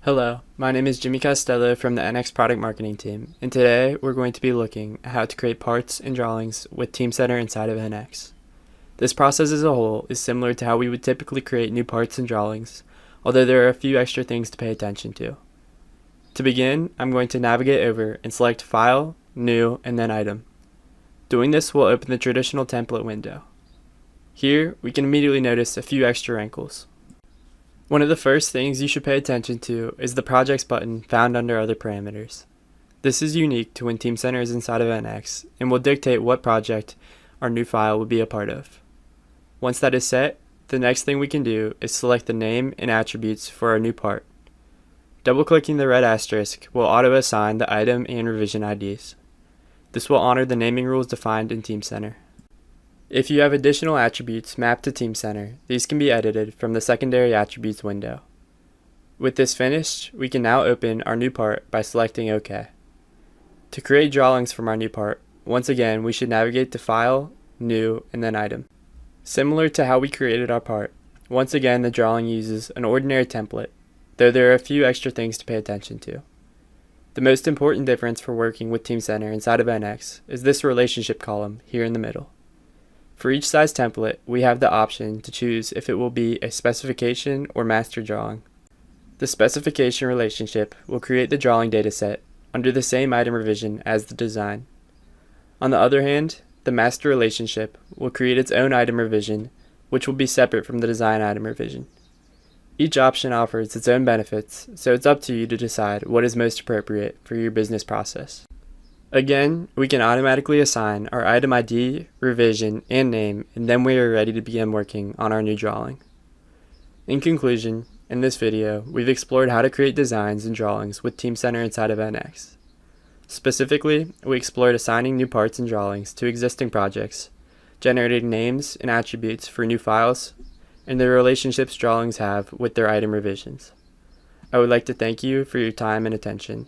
Hello, my name is Jimmy Costello from the NX product marketing team, and today we're going to be looking at how to create parts and drawings with Teamcenter inside of NX. This process as a whole is similar to how we would typically create new parts and drawings, although there are a few extra things to pay attention to. To begin, I'm going to navigate over and select File, New, and then Item. Doing this will open the traditional template window. Here, we can immediately notice a few extra wrinkles. One of the first things you should pay attention to is the Projects button found under Other Parameters. This is unique to when Teamcenter is inside of NX and will dictate what project our new file will be a part of. Once that is set, the next thing we can do is select the name and attributes for our new part. Double-clicking the red asterisk will auto-assign the item and revision IDs. This will honor the naming rules defined in Teamcenter. If you have additional attributes mapped to Teamcenter, these can be edited from the Secondary Attributes window. With this finished, we can now open our new part by selecting OK. To create drawings from our new part, once again we should navigate to File, New, and then Item. Similar to how we created our part, once again the drawing uses an ordinary template, though there are a few extra things to pay attention to. The most important difference for working with Teamcenter inside of NX is this relationship column here in the middle. For each size template, we have the option to choose if it will be a specification or master drawing. The specification relationship will create the drawing dataset under the same item revision as the design. On the other hand, the master relationship will create its own item revision, which will be separate from the design item revision. Each option offers its own benefits, so it's up to you to decide what is most appropriate for your business process. Again, we can automatically assign our item ID, revision, and name, and then we are ready to begin working on our new drawing. In conclusion, in this video, we've explored how to create designs and drawings with Teamcenter inside of NX. Specifically, we explored assigning new parts and drawings to existing projects, generating names and attributes for new files, and the relationships drawings have with their item revisions. I would like to thank you for your time and attention.